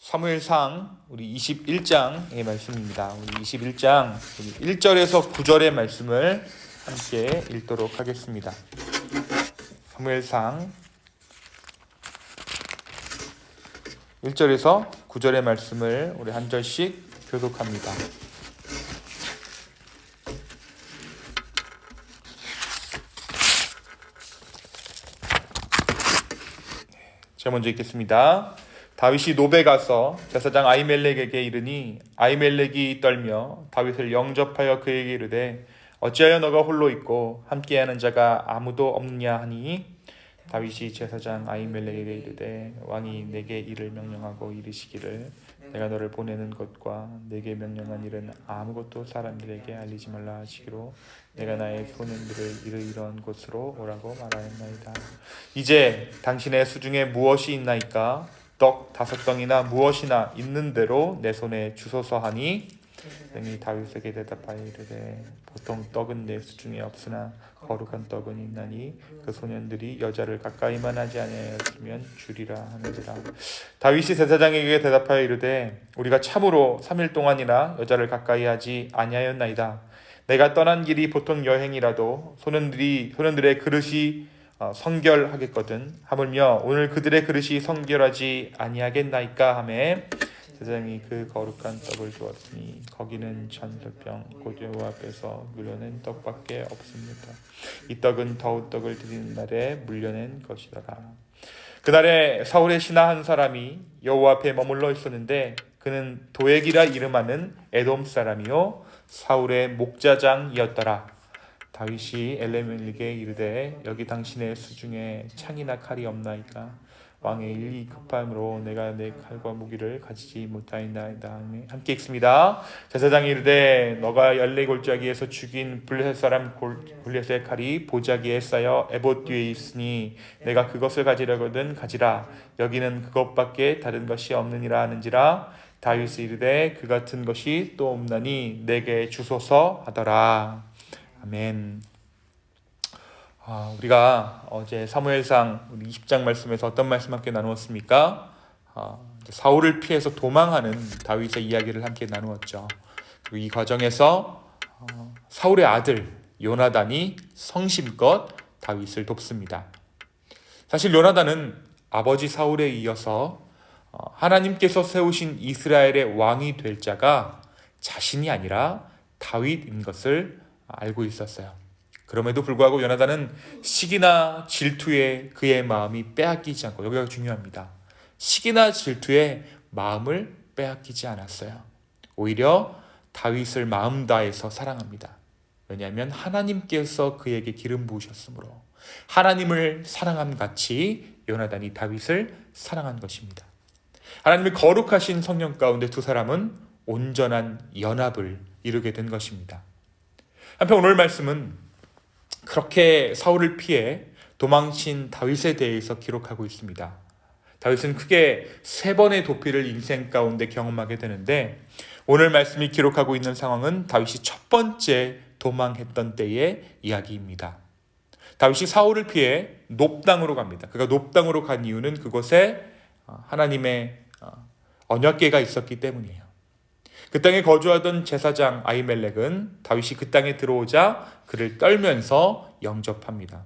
사무엘상 우리 21장의 말씀입니다. 우리 21장 1절에서 9절의 말씀을 함께 읽도록 하겠습니다. 사무엘상 1절에서 9절의 말씀을 우리 한 절씩 교독합니다. 제가 먼저 읽겠습니다. 다윗이 노베 가서 제사장 아히멜렉에게 이르니 아히멜렉이 떨며 다윗을 영접하여 그에게 이르되 어찌하여 너가 홀로 있고 함께하는 자가 아무도 없느냐 하니 다윗이 제사장 아히멜렉에게 이르되 왕이 내게 이를 명령하고 이르시기를 내가 너를 보내는 것과 내게 명령한 일은 아무것도 사람들에게 알리지 말라 하시기로 내가 나의 소년들을 이러이러한 곳으로 오라고 말하였나이다. 이제 당신의 수중에 무엇이 있나이까? 떡 5덩이나 무엇이나 있는 대로 내 손에 주소서 하니 능히 다윗에게 대답하여 이르되 보통 떡은 내 수중에 없으나 거룩한 떡은 있나니 그 소년들이 여자를 가까이만 하지 아니하였으면 주리라 하는지라. 다윗이 제사장에게 대답하여 이르되 우리가 참으로 3일 동안이나 여자를 가까이 하지 아니하였나이다. 내가 떠난 길이 보통 여행이라도 소년들의 그릇이 성결하겠거든. 하물며 오늘 그들의 그릇이 성결하지 아니하겠나이까 하매 제사장이 그 거룩한 떡을 주었으니 거기는 전설병 곧 여호와 앞에서 물려낸 떡밖에 없습니다. 이 떡은 더운 떡을 드리는 날에 물려낸 것이더라. 그날에 사울의 신하 한 사람이 여호와 앞에 머물러 있었는데 그는 도액이라 이름하는 에돔 사람이요 사울의 목자장이었더라. 다윗이 엘레멜렉에게 이르되 여기 당신의 수중에 창이나 칼이 없나이까? 왕의 일이 급함으로 내가 내 칼과 무기를 가지지 못하였나이다. 함께 읽습니다. 제사장이 이르되 너가 열네 골짜기에서 죽인 블레셋 사람 골리앗의 칼이 보자기에 쌓여 에봇 뒤에 있으니 내가 그것을 가지려거든 가지라. 여기는 그것밖에 다른 것이 없느니라 하는지라. 다윗이 이르되 그 같은 것이 또 없나니 내게 주소서 하더라. 아멘. 우리가 어제 사무엘상 20장 말씀에서 어떤 말씀 함께 나누었습니까? 사울을 피해서 도망하는 다윗의 이야기를 함께 나누었죠. 그리고 이 과정에서 사울의 아들 요나단이 성심껏 다윗을 돕습니다. 사실 요나단은 아버지 사울에 이어서 하나님께서 세우신 이스라엘의 왕이 될 자가 자신이 아니라 다윗인 것을 알고 있었어요. 그럼에도 불구하고 요나단은 시기나 질투에 그의 마음이 빼앗기지 않고, 여기가 중요합니다. 시기나 질투에 마음을 빼앗기지 않았어요. 오히려 다윗을 마음 다해서 사랑합니다. 왜냐하면 하나님께서 그에게 기름 부으셨으므로 하나님을 사랑함 같이 요나단이 다윗을 사랑한 것입니다. 하나님의 거룩하신 성령 가운데 두 사람은 온전한 연합을 이루게 된 것입니다. 한편 오늘 말씀은 그렇게 사울을 피해 도망친 다윗에 대해서 기록하고 있습니다. 다윗은 크게 3번의 도피를 인생 가운데 경험하게 되는데 오늘 말씀이 기록하고 있는 상황은 다윗이 첫 번째 도망했던 때의 이야기입니다. 다윗이 사울을 피해 놉당으로 갑니다. 그가 놉당으로 간 이유는 그곳에 하나님의 언약궤가 있었기 때문이에요. 그 땅에 거주하던 제사장 아히멜렉은 다윗이 그 땅에 들어오자 그를 떨면서 영접합니다.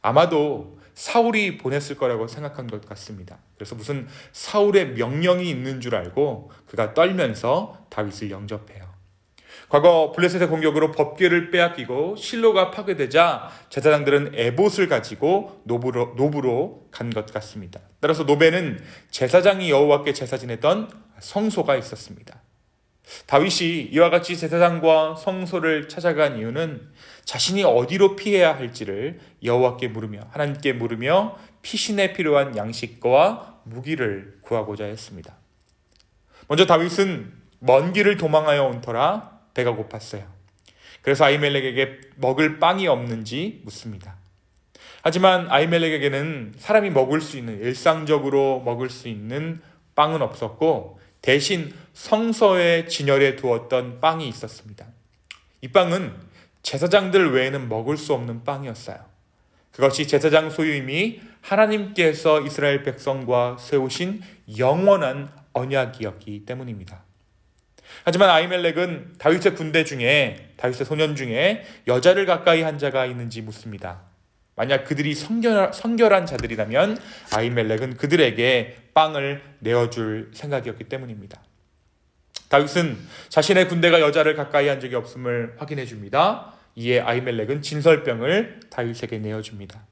아마도 사울이 보냈을 거라고 생각한 것 같습니다. 그래서 무슨 사울의 명령이 있는 줄 알고 그가 떨면서 다윗을 영접해요. 과거 블레셋의 공격으로 법궤를 빼앗기고 실로가 파괴되자 제사장들은 에봇을 가지고 노브로 간 것 같습니다. 따라서 노베는 제사장이 여호와께 제사 지냈던 성소가 있었습니다. 다윗이 이와 같이 제사장과 성소를 찾아간 이유는 자신이 어디로 피해야 할지를 여호와께 물으며 하나님께 물으며 피신에 필요한 양식과 무기를 구하고자 했습니다. 먼저 다윗은 먼 길을 도망하여 온 터라 배가 고팠어요. 그래서 아히멜렉에게 먹을 빵이 없는지 묻습니다. 하지만 아히멜렉에게는 사람이 먹을 수 있는, 일상적으로 먹을 수 있는 빵은 없었고 대신 성소의 진열에 두었던 빵이 있었습니다. 이 빵은 제사장들 외에는 먹을 수 없는 빵이었어요. 그것이 제사장 소유임이 하나님께서 이스라엘 백성과 세우신 영원한 언약이었기 때문입니다. 하지만 아히멜렉은 다윗의 군대 중에, 다윗의 소년 중에 여자를 가까이 한 자가 있는지 묻습니다. 만약 그들이 성결한 자들이라면 아히멜렉은 그들에게 빵을 내어줄 생각이었기 때문입니다. 다윗은 자신의 군대가 여자를 가까이 한 적이 없음을 확인해 줍니다. 이에 아히멜렉은 진설병을 다윗에게 내어줍니다.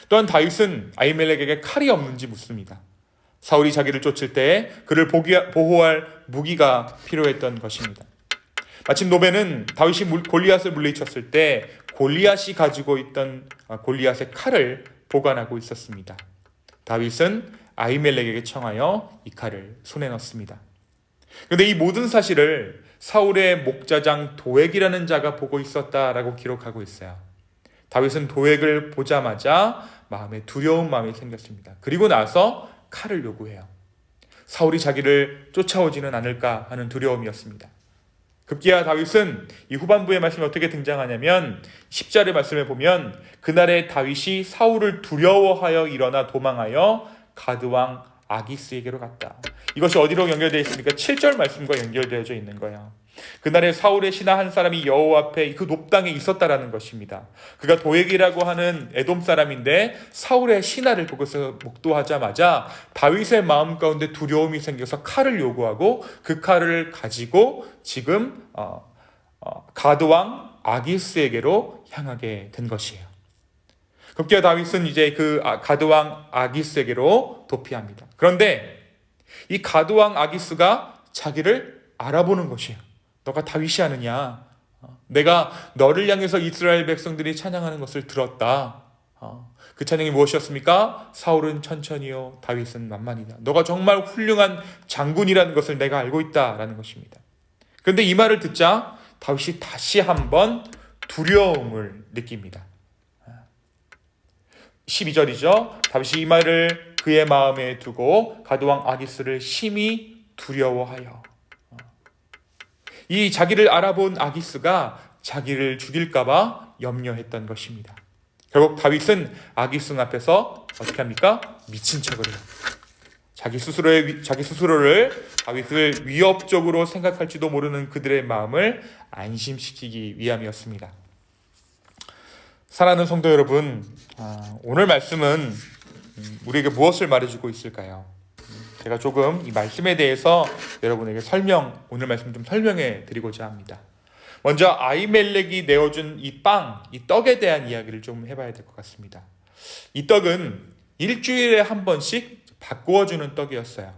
또한 다윗은 아히멜렉에게 칼이 없는지 묻습니다. 사울이 자기를 쫓을 때에 그를 보호할 무기가 필요했던 것입니다. 마침 노베는 다윗이 골리앗을 물리쳤을 때 골리앗이 가지고 있던 골리앗의 칼을 보관하고 있었습니다. 다윗은 아히멜렉에게 청하여 이 칼을 손에 넣습니다. 그런데 이 모든 사실을 사울의 목자장 도액이라는 자가 보고 있었다라고 기록하고 있어요. 다윗은 도액을 보자마자 마음에 두려운 마음이 생겼습니다. 그리고 나서 칼을 요구해요. 사울이 자기를 쫓아오지는 않을까 하는 두려움이었습니다. 급기야 다윗은 이 후반부의 말씀이 어떻게 등장하냐면 10절의 말씀에 보면 그날에 다윗이 사울을 두려워하여 일어나 도망하여 가드왕 아기스에게로 갔다. 이것이 어디로 연결되어 있습니까? 7절 말씀과 연결되어져 있는 거예요. 그날에 사울의 신하 한 사람이 여호와 앞에 그 높당에 있었다라는 것입니다. 그가 도액이라고 하는 에돔 사람인데 사울의 신하를 거기서 목도하자마자 다윗의 마음 가운데 두려움이 생겨서 칼을 요구하고 그 칼을 가지고 지금 가드왕 아기스에게로 향하게 된 것이에요. 급기야 다윗은 이제 그 가드왕 아기스에게로 도피합니다. 그런데 이 가드왕 아기스가 자기를 알아보는 것이에요. 너가 다윗이 아느냐? 내가 너를 향해서 이스라엘 백성들이 찬양하는 것을 들었다. 그 찬양이 무엇이었습니까? 사울은 천천히요, 다윗은 만만이다. 너가 정말 훌륭한 장군이라는 것을 내가 알고 있다라는 것입니다. 그런데 이 말을 듣자 다윗이 다시 한번 두려움을 느낍니다. 12절이죠. 다윗이 이 말을 그의 마음에 두고 가드왕 아기스를 심히 두려워하여, 이 자기를 알아본 아기스가 자기를 죽일까봐 염려했던 것입니다. 결국 다윗은 아기스 앞에서 어떻게 합니까? 미친 척을 해요. 자기 스스로를 다윗을 위협적으로 생각할지도 모르는 그들의 마음을 안심시키기 위함이었습니다. 사랑하는 성도 여러분, 오늘 말씀은 우리에게 무엇을 말해주고 있을까요? 제가 조금 이 말씀에 대해서 여러분에게 오늘 말씀 좀 설명해 드리고자 합니다. 먼저 아히멜렉이 내어준 이 떡에 대한 이야기를 좀 해봐야 될 것 같습니다. 이 떡은 일주일에 한 번씩 바꾸어주는 떡이었어요.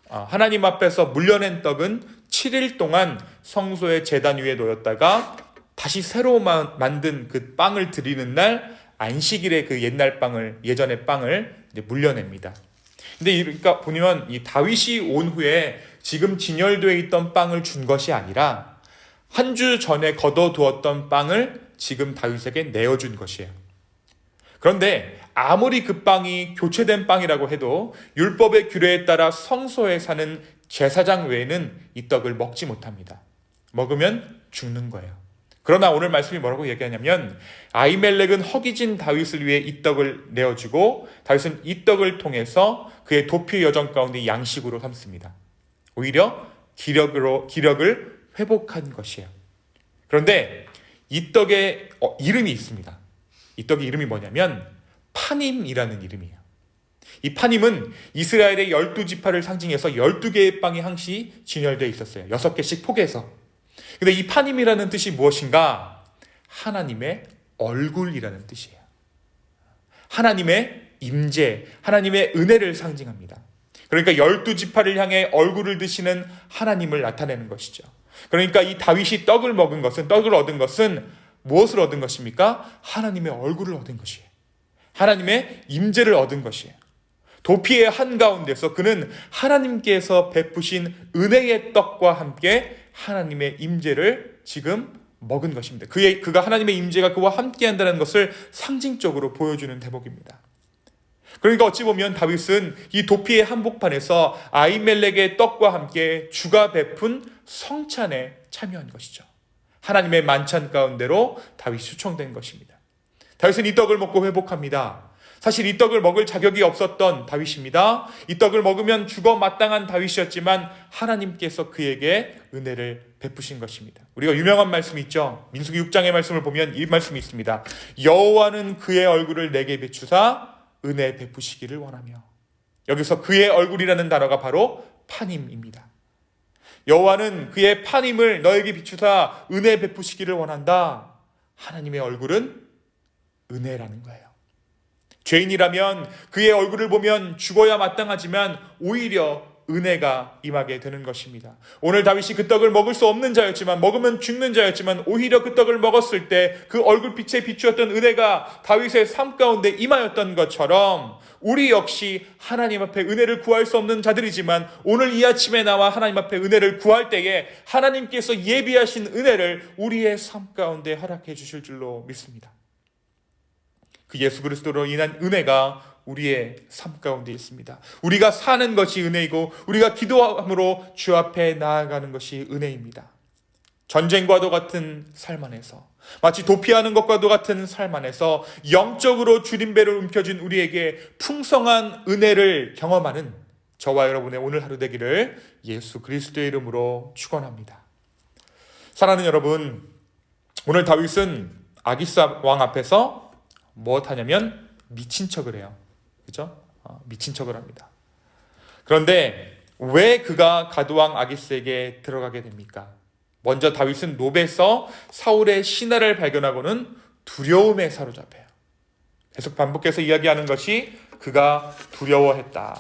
하나님 앞에서 물려낸 떡은 7일 동안 성소의 제단 위에 놓였다가 다시 새로 만든 그 빵을 드리는 날 안식일에 그 예전의 빵을 이제 물려냅니다. 근데 그러니까 보면 이 다윗이 온 후에 지금 진열되어 있던 빵을 준 것이 아니라 한 주 전에 걷어두었던 빵을 지금 다윗에게 내어준 것이에요. 그런데 아무리 그 빵이 교체된 빵이라고 해도 율법의 규례에 따라 성소에 사는 제사장 외에는 이 떡을 먹지 못합니다. 먹으면 죽는 거예요. 그러나 오늘 말씀이 뭐라고 얘기하냐면 아히멜렉은 허기진 다윗을 위해 이 떡을 내어주고 다윗은 이 떡을 통해서 그의 도피 여정 가운데 양식으로 삼습니다. 오히려 기력을 회복한 것이에요. 그런데 이 떡의 이름이 있습니다. 이 떡의 이름이 뭐냐면 파님이라는 이름이에요. 이 파님은 이스라엘의 12지파를 상징해서 12개의 빵이 항시 진열되어 있었어요. 6개씩 포개서. 근데 이 파님이라는 뜻이 무엇인가? 하나님의 얼굴이라는 뜻이에요. 하나님의 임재, 하나님의 은혜를 상징합니다. 그러니까 12지파를 향해 얼굴을 드시는 하나님을 나타내는 것이죠. 그러니까 이 다윗이 떡을 얻은 것은 무엇을 얻은 것입니까? 하나님의 얼굴을 얻은 것이에요. 하나님의 임재를 얻은 것이에요. 도피의 한가운데서 그는 하나님께서 베푸신 은혜의 떡과 함께 하나님의 임재를 지금 먹은 것입니다. 그가 하나님의 임재가 그와 함께 한다는 것을 상징적으로 보여주는 대목입니다. 그러니까 어찌 보면 다윗은 이 도피의 한복판에서 아히멜렉의 떡과 함께 주가 베푼 성찬에 참여한 것이죠. 하나님의 만찬 가운데로 다윗이 초청된 것입니다. 다윗은 이 떡을 먹고 회복합니다. 사실 이 떡을 먹을 자격이 없었던 다윗입니다. 이 떡을 먹으면 죽어 마땅한 다윗이었지만 하나님께서 그에게 은혜를 베푸신 것입니다. 우리가 유명한 말씀이 있죠. 민수기 6장의 말씀을 보면 이 말씀이 있습니다. 여호와는 그의 얼굴을 내게 비추사 은혜 베푸시기를 원하며. 여기서 그의 얼굴이라는 단어가 바로 파님입니다. 여호와는 그의 파님을 너에게 비추사 은혜 베푸시기를 원한다. 하나님의 얼굴은 은혜라는 거예요. 죄인이라면 그의 얼굴을 보면 죽어야 마땅하지만 오히려 은혜가 임하게 되는 것입니다. 오늘 다윗이 그 떡을 먹을 수 없는 자였지만, 먹으면 죽는 자였지만 오히려 그 떡을 먹었을 때 그 얼굴빛에 비추었던 은혜가 다윗의 삶 가운데 임하였던 것처럼 우리 역시 하나님 앞에 은혜를 구할 수 없는 자들이지만 오늘 이 아침에 나와 하나님 앞에 은혜를 구할 때에 하나님께서 예비하신 은혜를 우리의 삶 가운데 허락해 주실 줄로 믿습니다. 그 예수 그리스도로 인한 은혜가 우리의 삶 가운데 있습니다. 우리가 사는 것이 은혜이고 우리가 기도함으로 주 앞에 나아가는 것이 은혜입니다. 전쟁과도 같은 삶 안에서, 마치 도피하는 것과도 같은 삶 안에서 영적으로 주림배를 움켜쥔 우리에게 풍성한 은혜를 경험하는 저와 여러분의 오늘 하루 되기를 예수 그리스도의 이름으로 축원합니다. 사랑하는 여러분, 오늘 다윗은 아기스 왕 앞에서 무엇하냐면 미친 척을 해요. 그죠? 미친 척을 합니다. 그런데 왜 그가 가드왕 아기스에게 들어가게 됩니까? 먼저 다윗은 노베에서 사울의 신하를 발견하고는 두려움에 사로잡혀요. 계속 반복해서 이야기하는 것이 그가 두려워했다.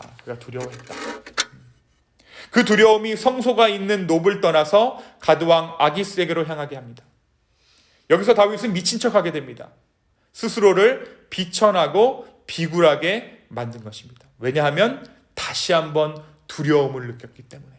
그 두려움이 성소가 있는 놉을 떠나서 가드왕 아기스에게로 향하게 합니다. 여기서 다윗은 미친 척하게 됩니다. 스스로를 비천하고 비굴하게 만든 것입니다. 왜냐하면 다시 한번 두려움을 느꼈기 때문에.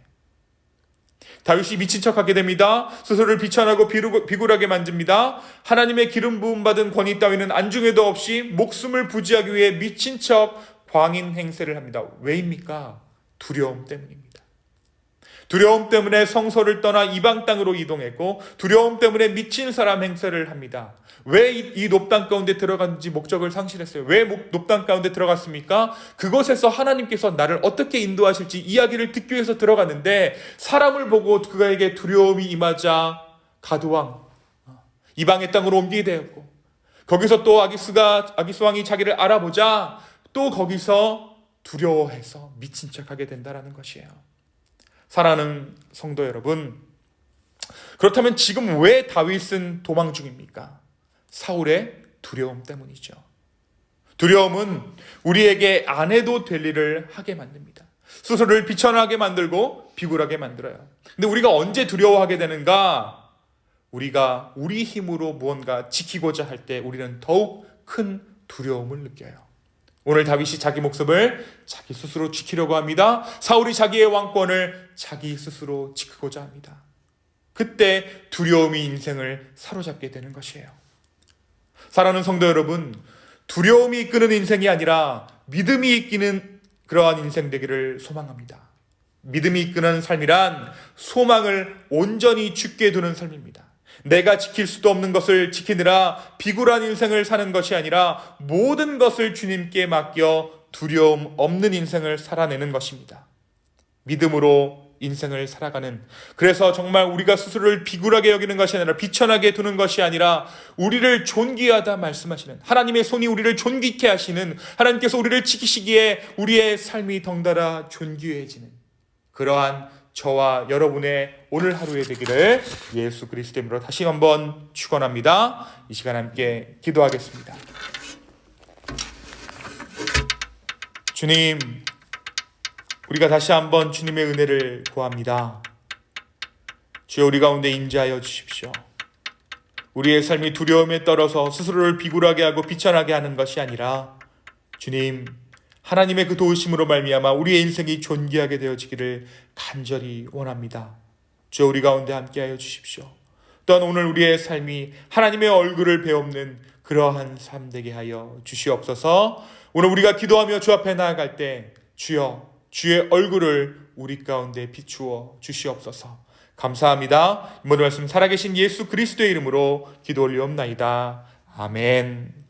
다윗이 미친 척하게 됩니다. 스스로를 비천하고 비굴하게 만듭니다. 하나님의 기름 부음 받은 권위 따위는 안중에도 없이 목숨을 부지하기 위해 미친 척 광인 행세를 합니다. 왜입니까? 두려움 때문입니다. 두려움 때문에 성소를 떠나 이방 땅으로 이동했고 두려움 때문에 미친 사람 행세를 합니다. 왜 이 놉당 가운데 들어갔는지 목적을 상실했어요. 왜 놉당 가운데 들어갔습니까? 그곳에서 하나님께서 나를 어떻게 인도하실지 이야기를 듣기 위해서 들어갔는데 사람을 보고 그에게 두려움이 임하자 가드왕 이방의 땅으로 옮기게 되었고 거기서 또 아기스 왕이 자기를 알아보자 또 거기서 두려워해서 미친 척하게 된다는 것이에요. 사랑하는 성도 여러분, 그렇다면 지금 왜 다윗은 도망 중입니까? 사울의 두려움 때문이죠. 두려움은 우리에게 안 해도 될 일을 하게 만듭니다. 스스로를 비천하게 만들고 비굴하게 만들어요. 근데 우리가 언제 두려워하게 되는가? 우리가 우리 힘으로 무언가 지키고자 할 때 우리는 더욱 큰 두려움을 느껴요. 오늘 다윗이 자기 목숨을 자기 스스로 지키려고 합니다. 사울이 자기의 왕권을 자기 스스로 지키고자 합니다. 그때 두려움이 인생을 사로잡게 되는 것이에요. 사랑하는 성도 여러분, 두려움이 이끄는 인생이 아니라 믿음이 이끄는 그러한 인생 되기를 소망합니다. 믿음이 이끄는 삶이란 소망을 온전히 주께 두는 삶입니다. 내가 지킬 수도 없는 것을 지키느라 비굴한 인생을 사는 것이 아니라 모든 것을 주님께 맡겨 두려움 없는 인생을 살아내는 것입니다. 믿음으로 인생을 살아가는, 그래서 정말 우리가 스스로를 비굴하게 여기는 것이 아니라 비천하게 두는 것이 아니라 우리를 존귀하다 말씀하시는 하나님의 손이 우리를 존귀케 하시는, 하나님께서 우리를 지키시기에 우리의 삶이 덩달아 존귀해지는 그러한 저와 여러분의 오늘 하루에 되기를 예수 그리스도의 이름으로 다시 한번 축원합니다. 이 시간 함께 기도하겠습니다. 주님, 우리가 다시 한번 주님의 은혜를 구합니다. 주여, 우리 가운데 임재하여 주십시오. 우리의 삶이 두려움에 떨어서 스스로를 비굴하게 하고 비천하게 하는 것이 아니라 주님, 하나님의 그 도우심으로 말미암아 우리의 인생이 존귀하게 되어지기를 간절히 원합니다. 주여, 우리 가운데 함께하여 주십시오. 또한 오늘 우리의 삶이 하나님의 얼굴을 베옵는 그러한 삶 되게 하여 주시옵소서. 오늘 우리가 기도하며 주 앞에 나아갈 때 주여, 주의 얼굴을 우리 가운데 비추어 주시옵소서. 감사합니다. 모든 말씀 살아계신 예수 그리스도의 이름으로 기도 올리옵나이다. 아멘.